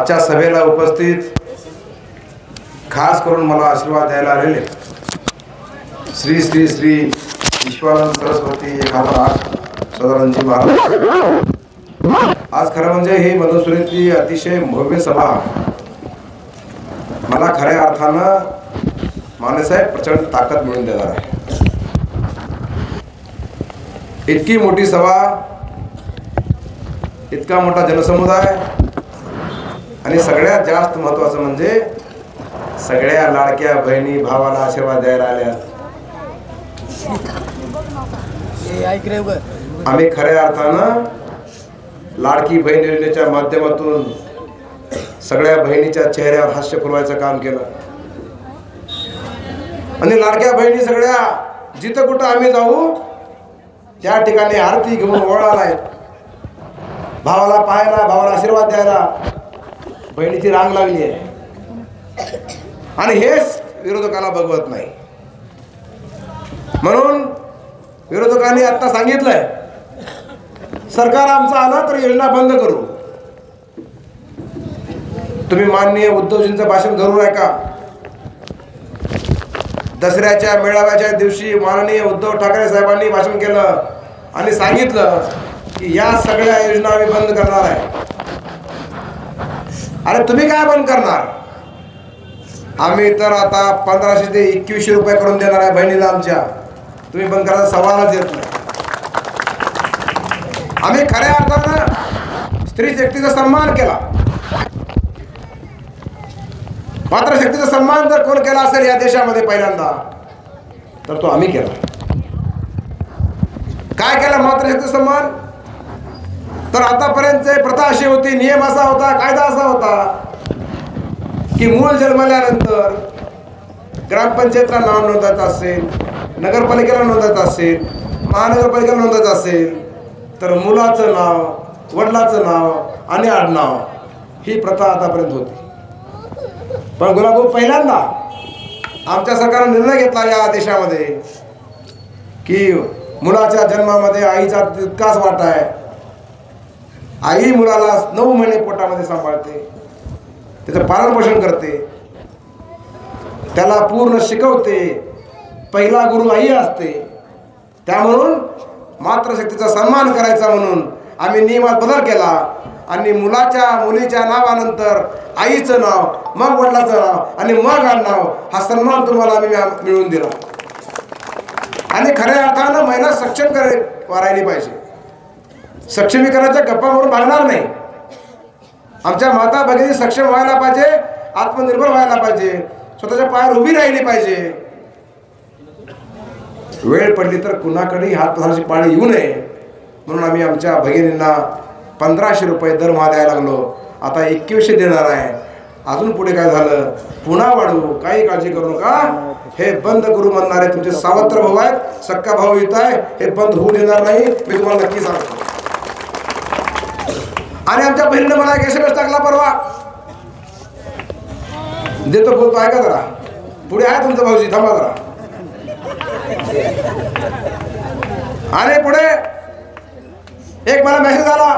आजच्या सभेला उपस्थित खास करून मला आशीर्वाद द्यायला आलेले श्री श्री श्री विश्वानंद सरस्वती 1008 सदानंदजी महाराज। आज खरं म्हणजे ही मधुसुरेची अतिशय भव्य सभा मला खऱ्या अर्थानं मानेसाहेब प्रचंड ताकद मिळून देणार आहे। इतकी मोठी सभा, इतका मोठा जनसमुदाय आणि सगळ्यात जास्त महत्त्वाचं म्हणजे सगळ्या लाडक्या बहिणी भावाला आशीर्वाद द्यायला आल्या। आम्ही खऱ्या अर्थानं लाडकी बहीण योजनेच्या माध्यमातून सगळ्या बहिणीच्या चेहऱ्यावर हास्य फुलवायचं काम केलं आणि लाडक्या बहिणी सगळ्या जिथं कुठं आम्ही जाऊ त्या ठिकाणी आरती घेऊन ओळालाय, भावाला पाहायला, भावाला आशीर्वाद द्यायला बहिणीची रांग लागली आहे आणि हेच विरोधकाला बघवत नाही। म्हणून विरोधकांनी आता सांगितलंय सरकार आमचं आलं तर योजना बंद करू। तुम्ही माननीय उद्धवजींचं भाषण जरूर ऐका। दसऱ्याच्या मेळाव्याच्या दिवशी माननीय उद्धव ठाकरे साहेबांनी भाषण केलं आणि सांगितलं की या सगळ्या योजना आम्ही बंद करणार आहे। अरे तुम्ही काय बंद करणार? आम्ही तर आता 1500 ते 2100 रुपये करून देणार आहे बहिणीला आमच्या। तुम्ही बंद करायचा सवालच येत नाही। आम्ही खऱ्या अर्थानं स्त्री शक्तीचा सन्मान केला, मात्र शक्तीचा सन्मान जर कोण केला असेल या देशामध्ये पहिल्यांदा तर तो आम्ही केला। काय केला मात्र शक्तीचा सन्मान? तर आतापर्यंत प्रथा अशी होती, नियम असा होता, कायदा असा होता की मूल जन्मल्यानंतर ग्रामपंचायतला नाव नोंदवायचं असेल, नगरपालिकेला नोंदवायचं असेल, महानगरपालिकेला नोंदवायचं असेल तर मुलाचं नाव, वडिलाचं नाव आणि आडनाव ही प्रथा आतापर्यंत होती। पण गुलाबभाऊ पहिल्यांदा आमच्या सरकारने निर्णय घेतला या देशामध्ये की मुलाच्या जन्मामध्ये आईचा तितकाच वाटा आहे। आई मुलाला 9 महिने पोटामध्ये सांभाळते, त्याचं पालन पोषण करते, त्याला पूर्ण शिकवते, पहिला गुरु आई असते। त्यामुळं मातृशक्तीचा सन्मान करायचा म्हणून आम्ही नियमात बदल केला आणि मुलीच्या नावानंतर आईचं नाव, मग वडिलाचं नाव आणि मग आडनाव हा सन्मान तुम्हाला आम्ही मिळवून दिला। आणि खऱ्या अर्थानं महिला सक्षम करायला पाहिजे। सक्षमीकरणाच्या गप्पा म्हणून भागणार नाही। आमच्या माता भगिनी सक्षम व्हायला पाहिजे, आत्मनिर्भर व्हायला पाहिजे, स्वतःच्या पायावर उभी राहिली पाहिजे। वेळ पडली तर कुणाकडेही हात पसरण्याची पाळी येऊ नये म्हणून आम्ही आमच्या भगिनींना 1500 रुपये दरमहा द्यायला लागलो। आता 2100 देणार आहे। अजून पुढे काय झालं पुन्हा वाढवू, काही काळजी करू नका। हे बंद करू म्हणणारे तुमचे सावत्र भाऊ आहेत, सक्का भाऊ येत आहे, हे बंद होऊ देणार नाही, मी तुम्हाला नक्की सांगतो। आणि आमच्या बहिणीने मला एक SMS टाकला परवा, देतो बोलतो ऐका जरा, पुढे आहे तुमचं भाऊजी, थांबा जरा। आणि पुढे एक मला मेसेज आला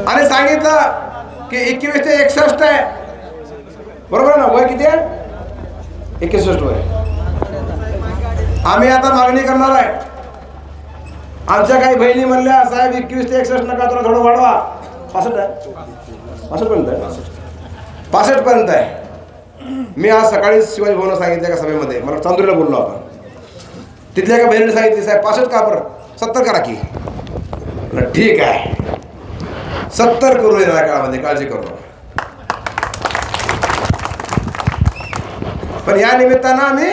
आणि सांगितलं की 21 ते 61 आहे, बरोबर ना? वय किती आहे? 61 वय। आम्ही आता मागणी करणार आहे। आमच्या काही बहिणी म्हणल्या साहेब 21 ते 61 नका, थोडं थोडं वाढवा। 65 आहे, 65 पर्यंत आहे, 65 पर्यंत आहे। मी आज सकाळी शिवाजी भाऊला सांगितलं का सभेमध्ये, मला चांदुरीला बोललो आपण, तिथल्या एका बहिणीने सांगितले साहेब 65 का बरं, 70 करा की। ठीक आहे 70 करू येणाऱ्या काळामध्ये, काळजी करू नका। पण या निमित्तानं आम्ही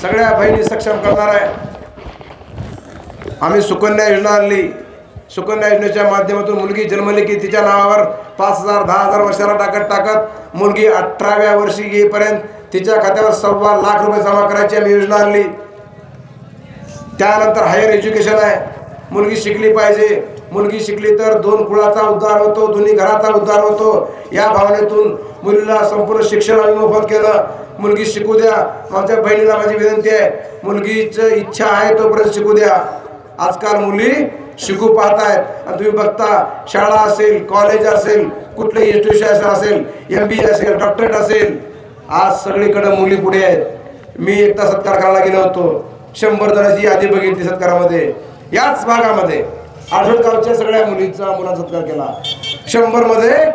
सगळ्या बहिणी सक्षम करणार आहे। आम्ही सुकन्या योजना आणली। सुकन्या योजनेच्या माध्यमातून मुलगी जन्मली की तिच्या नावावर 5000 10,000 वर्षाला टाकत मुलगी 18व्या वर्षी येईपर्यंत तिच्या खात्यावर 1.25 लाख रुपये जमा करायची आम्ही योजना आणली। त्यानंतर हायर एज्युकेशन आहे, मुलगी शिकली पाहिजे, मुलगी शिकली तर 2 कुळाचा उद्धार होतो, दोन्ही घराचा उद्धार होतो। या भावनेतून मुलीला संपूर्ण शिक्षण आम्ही मोफत केलं। मुलगी शिकू द्या, आमच्या बहिणीला माझी विनंती आहे, मुलगीची इच्छा आहे तोपर्यंत शिकू द्या। आजकाल मुली शिकू पाहतायत आणि तुम्ही बघता शाळा असेल, कॉलेज असेल, कुठलंही इन्स्टिट्यूशन असेल, MBA असेल, डॉक्टरेट असेल, आज सगळीकडे मुली पुढे आहेत. मी एकदा सत्कार करायला गेलो होतो, 100 जणांची यादी बघितली सत्कारामध्ये. याच भागामध्ये आढळगावच्या सगळ्या मुलांचा सत्कार केला. 100 मध्ये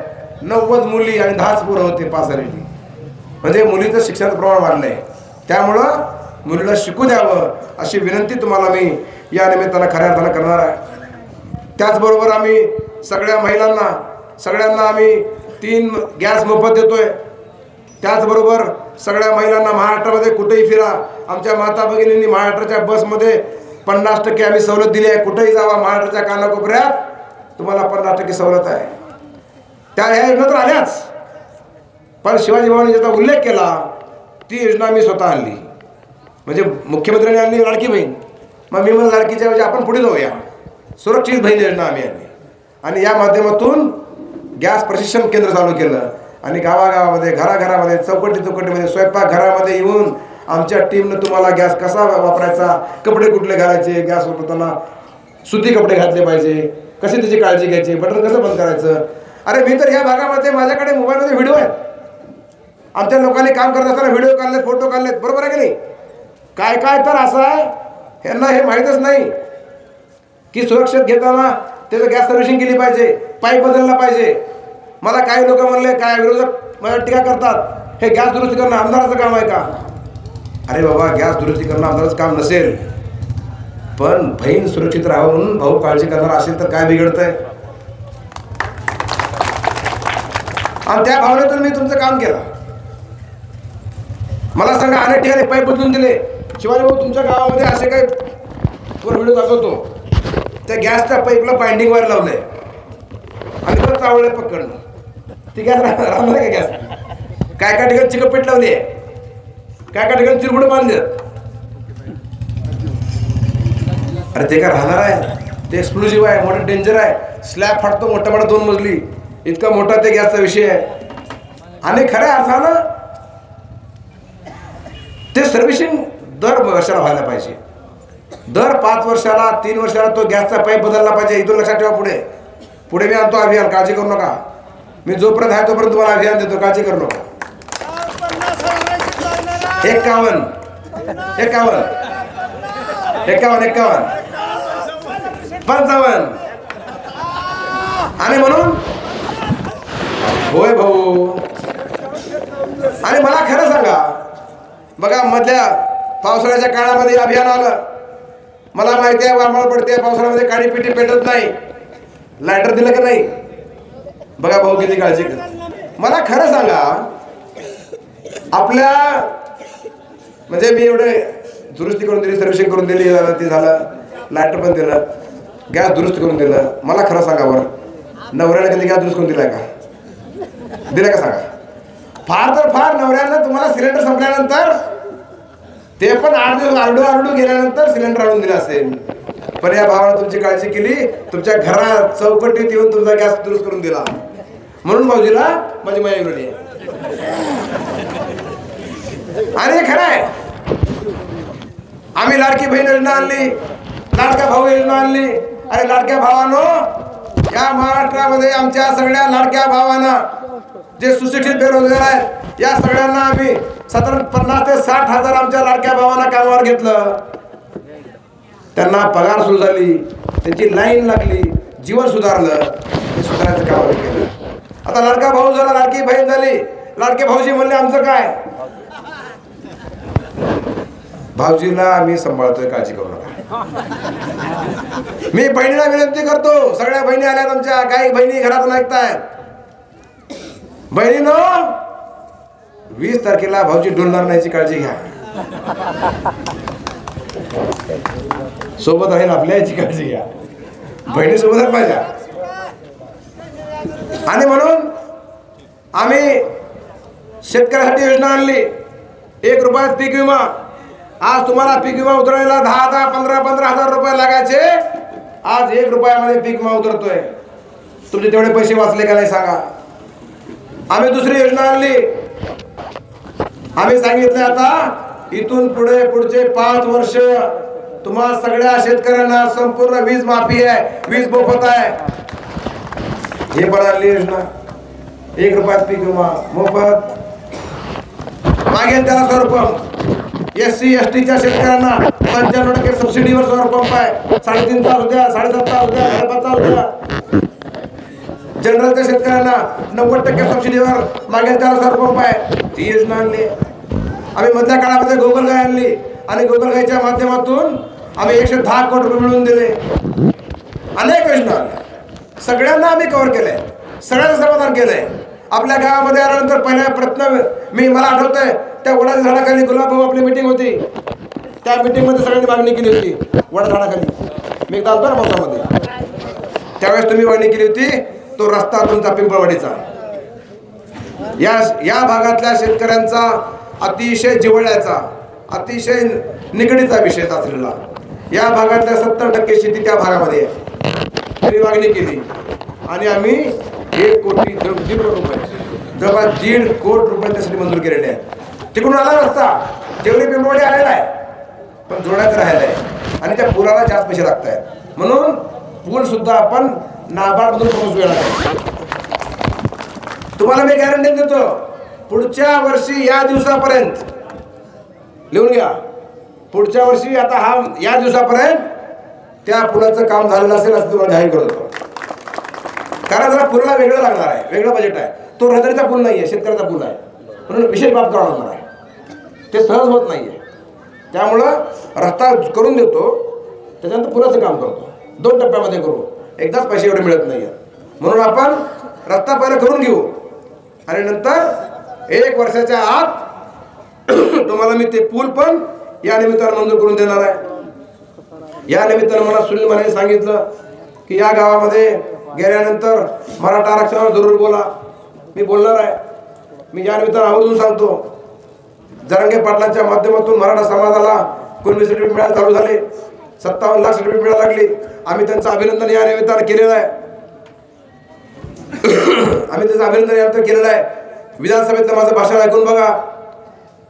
90 मुली आणि 10च पोरं होते पास झालेली. म्हणजे मुलीचं शिक्षणाचं प्रमाण वाढलंय. त्यामुळं मुलीला शिकू द्यावं अशी विनंती तुम्हाला मी या निमित्तानं खऱ्या अर्थानं करणार आहे. त्याचबरोबर आम्ही सगळ्या महिलांना सगळ्यांना आम्ही 3 गॅस मोफत देतोय. त्याचबरोबर सगळ्या महिलांना महाराष्ट्रामध्ये कुठेही फिरा, आमच्या माता भगिनींनी महाराष्ट्राच्या बसमध्ये 50% आम्ही सवलत दिली आहे. कुठेही जावा महाराष्ट्राच्या कानाकोपऱ्यात तुम्हाला 50% सवलत आहे. त्या ह्या योजना तर आल्याच, पण शिवाजी भावांनी ज्याचा उल्लेख केला ती योजना मी स्वतः आणली. म्हणजे मुख्यमंत्र्यांनी आणली लाडकी बहीण, मग मी मला लाडकीच्या म्हणजे आपण पुढे जाऊया, सुरक्षित बहीण योजना आम्ही आणली. आणि या माध्यमातून गॅस प्रशिक्षण केंद्र चालू केलं. आणि गावागावामध्ये, घराघरामध्ये, चौकटीमध्ये, स्वयंपाकघरामध्ये येऊन आमच्या टीमनं तुम्हाला गॅस कसा वापरायचा, कपडे कुठले घालायचे, गॅस वापरताना सुती कपडे घातले पाहिजे, कशी त्याची काळजी घ्यायची, बटन कसं बंद करायचं. अरे मी तर या भागामध्ये माझ्याकडे मोबाईलमध्ये व्हिडिओ आहेत. आमच्या लोकांनी काम करत असताना व्हिडिओ काढलेत, फोटो काढलेत, बरोबर आहे की नाही. काय काय तर असं आहे यांना हे माहीतच नाही की सुरक्षित घेताना त्याचं गॅस सर्व्हिसिंग केली पाहिजे, पाईप बदलला पाहिजे. मला काही लोक म्हणले, काय विरोधक मला टीका करतात, हे गॅस दुरुस्ती करणं आमदाराचं काम आहे का. अरे बाबा, गॅस दुरुस्ती करणं आमदाराचं काम नसेल, पण बहीण सुरक्षित राहावं म्हणून भाऊ काळजी करणार असेल तर काय बिघडतंय. आणि त्या भावनेतून मी तुमचं काम केलं. मला सांगा, अनेक ठिकाणी पाईप बदलून दिले. शिवाजी भाऊ तुमच्या गावामध्ये असे काही व्हिडिओ दाखवतो, त्या गॅसच्या पाईपला बाइंडिंग वायर लावलंय आणि परत चावलंय पकडणं. ती गॅस राहणार आहे का. गॅस काय काय ठिकाणी चिकटपेट लावली आहे, काय काय ठिकाणी चिरगुडे बांधले. अरे ते काय राहणार आहे, ते एक्सप्लोजिव्ह आहे, मोठं डेंजर आहे. स्लॅब फाटतो मोठा मोठा 2 मजली, इतका मोठा ते गॅसचा विषय आहे. आणि खऱ्या अर्थानं ते सर्व्हिसिंग दर वर्षाला व्हायला पाहिजे. दर 5 वर्षाला 3 वर्षाला तो गॅसचा पाईप बदलला पाहिजे. इथून लक्षात ठेवा. पुढे मी आणतो अभियान, काळजी करू नका. मी जोपर्यंत आहे तोपर्यंत तुम्हाला अभियान देतो, काळजी करू नका. 51 55 आणि म्हणून होय भाऊ. आणि मला खरं सांगा, बघा मधल्या पावसाळ्याच्या काळामध्ये अभियान आलं. मला माहिती आहे वारमाळ पडते, पावसाळ्यामध्ये काळी पिठी पेटत नाही. लायटर दिलं का नाही. बघा भाऊ किती काळजी कर. मला खरं सांगा, आपल्या म्हणजे मी एवढे दुरुस्ती करून दिली, सर्व्हिसिंग करून दिली, ते झालं, लायटर पण दिलं, गॅस दुरुस्त करून दिलं. मला खरं सांगा बरं, नवऱ्याने कधी गॅस दुरुस्त करून दिलाय का. दिला का सांगा. फार तर फार नवऱ्यानं तुम्हाला सिलेंडर संपल्यानंतर, ते पण 8 दिवस आरडू गेल्यानंतर सिलेंडर आणून दिला असेल. पण या भावानं तुमची काळजी केली, तुमच्या घरात चौकटीत येऊन तुमचा गॅस दुरुस्त करून दिला. म्हणून भाऊजीला माझी माया मिळाली. आणि खरं आहे, आम्ही लाडकी बहीण योजना आणली, लाडक्या भाऊ योजना आणली. अरे लाडक्या भावानो, या महाराष्ट्रामध्ये आमच्या सगळ्या लाडक्या भावांना जे सुशिक्षित बेरोजगार आहेत, या सगळ्यांना आम्ही 50 ते 60 हजार आमच्या लाडक्या भावांना कामावर घेतलं. त्यांना पगार सुरू झाली, त्यांची लाईन लागली, जीवन सुधारलं. हे सुधारायचं काम आम्ही केलं. आता लाडका भाऊ झाला, लाडकी बहीण झाली, लाडके भाऊजी म्हणले आमचं काय. भाऊजीला मी सांभाळतोय, काळजी करू नका. मी बहिणीला विनंती करतो, सगळ्या बहिणी आल्यात आमच्या, काही बहिणी घरातून ऐकतायत. बहिणीनो, 20 तारखेला भाऊजी डोलणार नाहीची काळजी घ्या. सोबत राहील आपल्या याची काळजी घ्या. बहिणी सोबतच पाहिजे. आणि म्हणून आम्ही शेतकऱ्यासाठी योजना आणली. 1 रुपयात पीक विमा. आज तुम्हाला पीक विमा उतरायला 10,000, 15,000 रुपये लागायचे. आज 1 रुपयामध्ये पीक विमा उतरतोय. तुमचे तेवढे पैसे वाचले का नाही सांगा. आम्ही दुसरी योजना आणली. आम्ही सांगितलं आता इथून पुढचे 5 वर्ष तुम्हा सगळ्या शेतकऱ्यांना संपूर्ण वीज माफी आहे, वीज मोफत आहे. हे पण आणली योजना. 1 रुपयात पीक विमा मोफत. मागेल त्याला सौर पंप. SC STच्या शेतकऱ्यांना 95% सबसिडीवर सौर पंप आहे. 3.5 तास द्या, 7.5 तास द्या, 5.5 तास द्या. जनरलच्या शेतकऱ्यांना 90% सबसिडीवर मागेल त्याला सौर पंप आहे. ती योजना आणली. आम्ही मधल्या काळामध्ये गोगलगाय आणली आणि गोगलगायच्या माध्यमातून आम्ही 110 कोटी रुपये मिळवून दिले. अनेक योजना आल्या. सगळ्यांना आम्ही कव्हर केलंय, सगळ्यांचं समाधान केलंय. आपल्या गावामध्ये आल्यानंतर पहिला प्रश्न मला आठवतंय, त्या वडाच्या झाडाखाली गुलाबभाऊ आपली मिटिंग होती. त्या मिटिंगमध्ये सगळ्यांनी मागणी केली होती वडा झाडाखाली. मी एकदा आलतो ना पावसामध्ये, त्यावेळेस तुम्ही मागणी केली होती तो रस्ता तुमचा पिंपळवाडीचा. या भागातल्या शेतकऱ्यांचा अतिशय जिव्हाळ्याचा, अतिशय निगडीचा विषय असलेला, या भागातल्या 70% शेती त्या भागामध्ये आहे. तरी मागणी केली आणि आम्ही 1 कोटी 1.5 रुपये, जवळ 1.5 कोटी रुपये त्यासाठी मंजूर केलेले आहेत. तिकडून आला रस्ता जेवढी पिंपळवाडी आलेला आहे, पण जोडायचं राहिलं आहे आणि त्या पुलाला जास्त पैसे लागत आहेत. म्हणून पूल सुद्धा आपण नाबार्डमधून पोहोचूया. तुम्हाला मी गॅरंटी देतो, पुढच्या वर्षी या दिवसापर्यंत लिहून घ्या, पुढच्या वर्षी आता या दिवसापर्यंत त्या पुलाचं काम झालेलं असेल असं तुम्हाला जाहीर करतो. कारण जरा पुलाला वेगळं लागणार आहे, वेगळं बजेट आहे. तो रहदारीचा पूल नाही आहे, शेतकऱ्याचा पूल आहे. म्हणून विशेष बाब करावं लागणार आहे. ते सहज होत नाही आहे. त्यामुळं रस्ता करून देतो, त्याच्यानंतर पुलाचं काम करतो. 2 टप्प्यामध्ये करू, एकदाच पैसे एवढे मिळत नाही आहेत. म्हणून आपण रस्ता पहिला करून घेऊ आणि नंतर 1 वर्षाच्या आत तुम्हाला मी ते पूल पण या निमित्तानं मंजूर करून देणार आहे. या निमित्तानं मला सुनील माने सांगितलं की या गावामध्ये गेल्यानंतर मराठा आरक्षणावर जरूर बोला. मी बोलणार आहे. मी या निमित्तानं आवर्जून सांगतो, जरांगे पाटलांच्या माध्यमातून मराठा समाजाला कुणबी सर्टिफिकेट मिळायला चालू झाले. 57 लाख सर्टिफिकेट मिळायला लागली. आम्ही त्यांचं अभिनंदन या निमित्तानं केलेलं आहे. आम्ही त्याचं अभिनंदन या निमित्तानं केलेलं आहे. विधानसभेतलं माझं भाषण ऐकून बघा.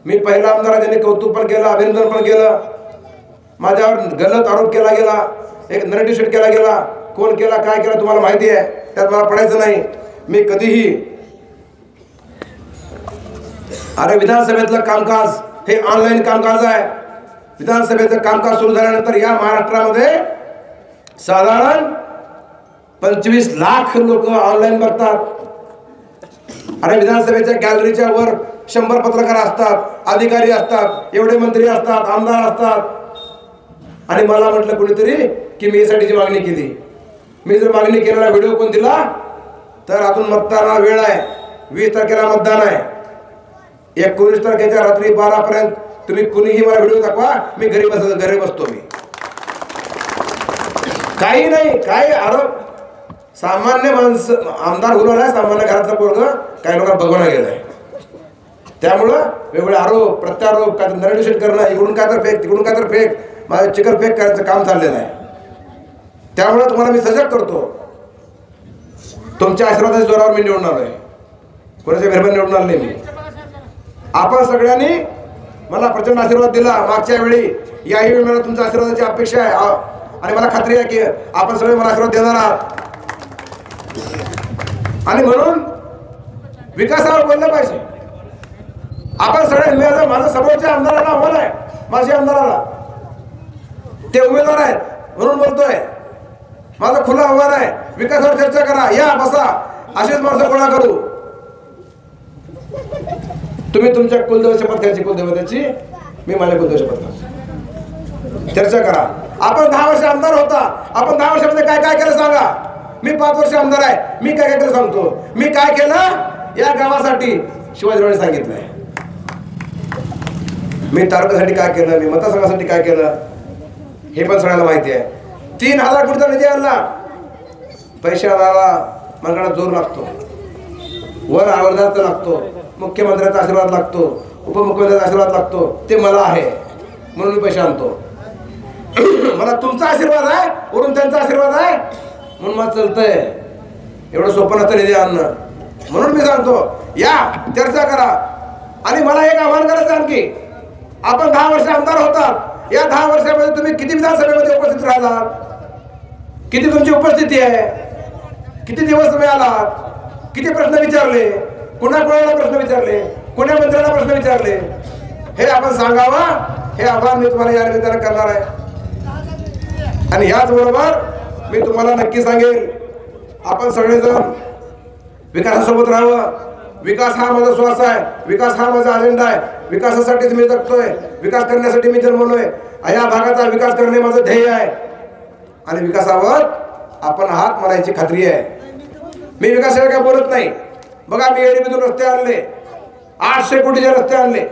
मी पहिला आमदार आहे, त्यांनी कौतुक पण केलं, अभिनंदन पण केलं. माझ्यावर गलत आरोप केला गेला, एक नरेटिव्ह सेट केला गेला. कोण केला, काय केला तुम्हाला माहिती आहे, त्यात मला पडायचं नाही. मी कधीही विधानसभेतलं कामकाज हे ऑनलाईन कामकाज आहे. विधानसभेचं कामकाज सुरू झाल्यानंतर या महाराष्ट्रामध्ये साधारण 25 लाख लोक ऑनलाईन बघतात. विधानसभेच्या गॅलरीच्या वर 100 पत्रकार असतात, अधिकारी असतात, एवढे मंत्री असतात, आमदार असतात. आणि मला म्हटलं कुणीतरी की मी यासाठीची मागणी केली. मी जर मागणी केलेला व्हिडिओ कोण दिला तर अजून मतदानाला वेळ आहे. 20 तारखेला मतदान आहे. 19 तारखेच्या रात्री 12 पर्यंत तुम्ही कुणीही मला व्हिडिओ दाखवा, मी घरी बसतो. मी काही नाही, काही आरोप. सामान्य माणसं आमदार उरवलाय, सामान्य घरातलं पोरग काही लोकांना बघवणं गेलंय. त्यामुळं वेगवेगळे आरोप प्रत्यारोप, काय नरेटिव्ह सेट करणं, इकडून काय तर फेक, तिकडून काय तर फेक, माझं चिकर फेक करायचं काम चाललेलं आहे. त्यामुळं तुम्हाला मी सजग करतो. तुमच्या आशीर्वादाच्या जोरावर मी निवडून आलोय, कोणाच्या मेहरबानी निवडून आलो नाही मी. आपण सगळ्यांनी मला प्रचंड आशीर्वाद दिला मागच्या वेळी. याही वेळी मला तुमच्या आशीर्वादाची अपेक्षा आहे आणि मला खात्री आहे की आपण सगळे मला आशीर्वाद देणार आहात. आणि म्हणून विकासावर बोललं पाहिजे. आपण सगळे, माझं समोरच्या आमदाराला आव्हान आहे, माझ्या आमदाराला, ते उमेदवार आहेत म्हणून बोलतोय. माझं खुलं आव्हान आहे, विकासावर चर्चा करा, या बसा, अशीच माणसं गोळा करू. तुम्ही तुमच्या कुलदेव शपथ घ्यायची, कुलदेवताची, मी माझ्या कुलदेव शपथ घ्यायची. चर्चा करा. आपण 10 वर्ष आमदार होता, आपण 10 वर्षामध्ये काय काय केलं सांगा. मी 5 वर्ष आमदार आहे, मी काय काय केलं सांगतो. मी काय केलं या गावासाठी शिवाजीरावांनी सांगितलंय. मी तालुक्यासाठी काय केलं, मी मतदारसंघासाठी काय केलं हे पण सगळ्यांना माहिती आहे. 3000 कोटीचा निधी आणला. पैसे आणायला मंगळात जोर लागतो, वर आवर्जाचा लागतो, मुख्यमंत्र्याचा आशीर्वाद लागतो, उपमुख्यमंत्र्याचा आशीर्वाद लागतो. ते मला आहे म्हणून मी पैसे आणतो. मला तुमचा आशीर्वाद आहे, वरून त्यांचा आशीर्वाद आहे म्हणून मला चालतंय. एवढं सोपं नसतं निधी आणणं. म्हणून मी सांगतो, या चर्चा करा. आणि मला एक आव्हान करायचं आणखी, आपण 10 वर्ष आमदार होतात, या 10 वर्षामध्ये तुम्ही किती विधानसभेमध्ये उपस्थित राहिलात, किती तुमची उपस्थिती आहे, किती दिवस तुम्ही आलात, किती प्रश्न विचारले, कोणाकोणाला प्रश्न विचारले, कोण्या मंत्र्यांना प्रश्न विचारले, हे आपण सांगावा. हे आव्हान मी तुम्हाला या निमित्ताने करणार आहे. आणि याचबरोबर मी तुम्हाला नक्की सांगेल, आपण सगळेजण विकासासोबत राहावं. विकास हा माझा श्वास आहे, विकास हा माझा अजेंडा आहे, विकासासाठीच मी जगतोय, विकास करण्यासाठी मी जन्मलोय. या भागाचा विकास करणे माझं ध्येय आहे आणि विकासावर आपण हात मारायची खात्री आहे. मी विकासाशिवाय काय बोलत नाही. बघा, मी एडीबीतून रस्ते आणले, 800 कोटीचे रस्ते आणले.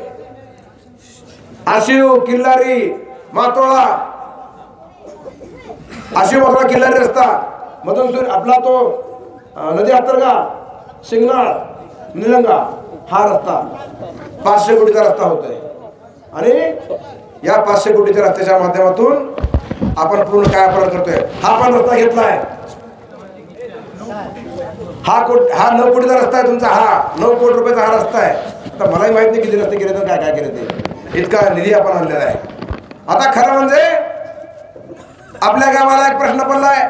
आशिव, किल्लारी, मातोळा, आशिव मातोळा किल्लारी रस्ता मधून आपला तो नदी आतरगा, शिंगणाळ, निलंगा हा रस्ता 500 कोटीचा रस्ता होतोय. आणि या 500 कोटीच्या रस्त्याच्या माध्यमातून आपण पूर्ण काय अपराध करतोय. हा पण रस्ता घेतलाय, हा 9 कोटीचा रस्ता आहे तुमचा, हा 9 कोटी रुपयाचा हा रस्ता आहे. आता मलाही माहित नाही किती रस्ते केले तर काय काय केले ते, इतका निधी आपण आणलेला आहे. आता खरं म्हणजे आपल्या गावाला एक प्रश्न पडलाय.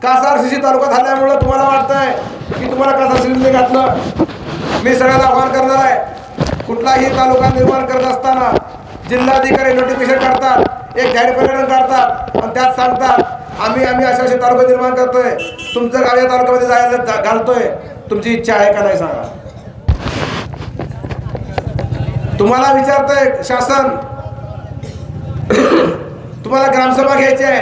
कासार-शिरसी तालुका झाल्यामुळे तुम्हाला वाटतंय की तुम्हाला कासार-शिरसीने घातलं. मी सगळ्यांना आवाहन करणार आहे, कुठलाही तालुका निर्माण करत असताना जिल्हाधिकारी नोटिफिकेशन काढतात, एक जाहीर प्रकरण काढतात आणि त्यात सांगतात आम्ही अशा असे तालुका निर्माण करतोय, तुमचं गाव या तालुक्यामध्ये जायला घालतोय. तुमची इच्छा आहे का नाही सांगा. तुम्हाला विचारतंय शासन, तुम्हाला ग्रामसभा घ्यायची आहे,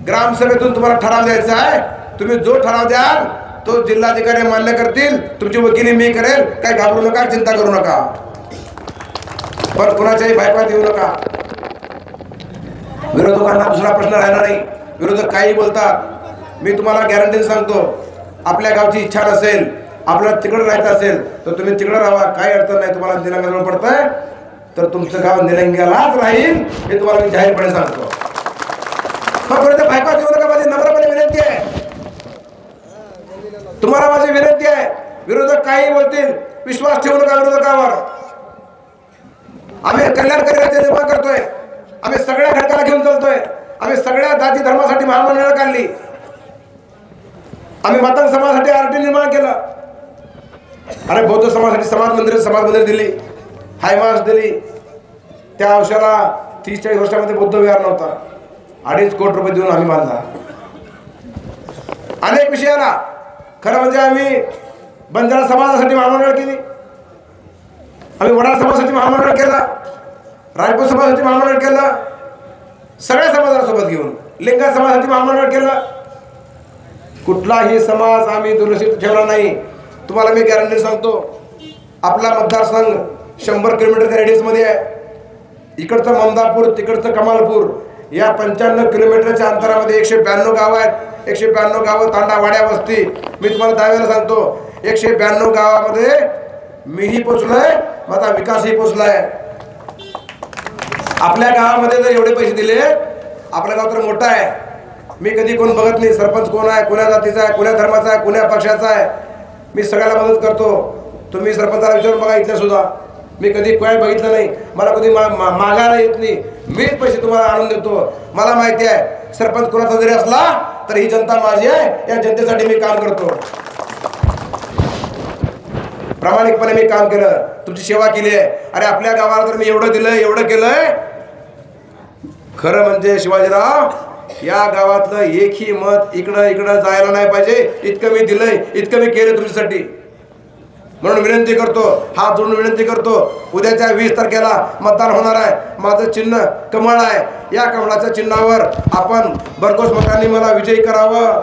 ग्रामसभेतून तुम्हाला ठराव द्यायचा आहे. तुम्ही जो ठराव द्याल तो जिल्हाधिकारी मान्य करतील, तुमची वकिली मी करेल. काही घाबरू नका, चिंता करू नका, पण कुणाच्याही भयपात येऊ नका. विरोधकांना दुसरा प्रश्न राहिला नाही. विरोधक काही बोलतात, मी तुम्हाला गॅरंटी सांगतो, आपल्या गावची इच्छा नसेल, आपल्याला तिकडे राहायचं असेल तर तुम्ही तिकडे राहा, काही अडचण नाही. तुम्हाला निलंग्याजवळ पडतंय तर तुमचं गाव निलंग्यालाच राहील, हे तुम्हाला मी जाहीरपणे सांगतो. भयपात येऊ नका, माझी नम्रपणे विनंती आहे. तुम्हाला माझी विनंती आहे, विरोधक काही बोलतील विश्वास ठेवू नका विरोधकावर. आम्ही कल्याणकारी राज्य निर्माण करतोय, आम्ही सगळ्या घटकाला घेऊन चालतोय, आम्ही सगळ्या जाती धर्मासाठी महामंडळ काढली, आम्ही मातंग समाजासाठी आरटी निर्माण केलं, आणि बौद्ध समाजासाठी समाज मंदिर दिली, हायमास दिली. त्या वर्षाला 30-40 वर्षामध्ये बौद्ध विहार नव्हता, 2.5 कोटी रुपये देऊन आम्ही बांधला. अनेक विषयाला खरं म्हणजे आम्ही बंजारा समाजासाठी महामंडळ केली, आम्ही वडार समाजासाठी महामंडळ केला, राजपूत समाजासाठी महामंडळ केलं, सगळ्या समाजासोबत घेऊन लिंगायत समाजासाठी महामंडळ केलं. कुठलाही समाज आम्ही दुर्लक्षित ठेवला नाही. तुम्हाला मी गॅरंटी सांगतो, आपला मतदारसंघ 100 किलोमीटरच्या रेडियसमध्ये आहे. इकडचं ममदापूर, तिकडचं कमालपूर, या 55 किलोमीटरच्या अंतरामध्ये 192 गावं आहेत. 192 गावं, तांडा, वाड्या, वस्ती. मी तुम्हाला दाव्यानं सांगतो, 192 गावामध्ये मीही पोचलोय, माझा विकासही पोचलाय. आपल्या गावामध्ये जर एवढे पैसे दिले, आपलं गाव तर मोठं आहे. मी कधी कोण बघत नाही, सरपंच कोण आहे, कोण्या जातीचा आहे, कोण्या धर्माचा आहे, कोण्या पक्षाचा आहे. मी सगळ्याला मदत करतो. तुम्ही सरपंचाला विचारून बघा, इथल्या सुद्धा मी कधी काय बघितलं नाही, मला कधी मागायला येत नाही. मीच पैसे तुम्हाला आणून देतो. मला माहिती आहे, सरपंच कोणाचा जरी असला तर ही जनता माझी आहे, या जनतेसाठी मी काम करतो. प्रामाणिकपणे मी काम केलं, तुमची सेवा केली आहे. अरे आपल्या गावाला तर मी एवढं दिलंय, एवढं केलंय. खरं म्हणजे शिवाजीराव, या गावातलं एकही मत इकडं जायला नाही पाहिजे. इतकं मी दिलंय, इतकं मी केलं तुमच्यासाठी. म्हणून विनंती करतो, हात जोडून विनंती करतो, उद्याच्या 20 तारखेला मतदान होणार आहे. माझं चिन्ह कमळ आहे. या कमळाच्या चिन्हावर आपण भरघोस मतांनी मला विजयी करावं.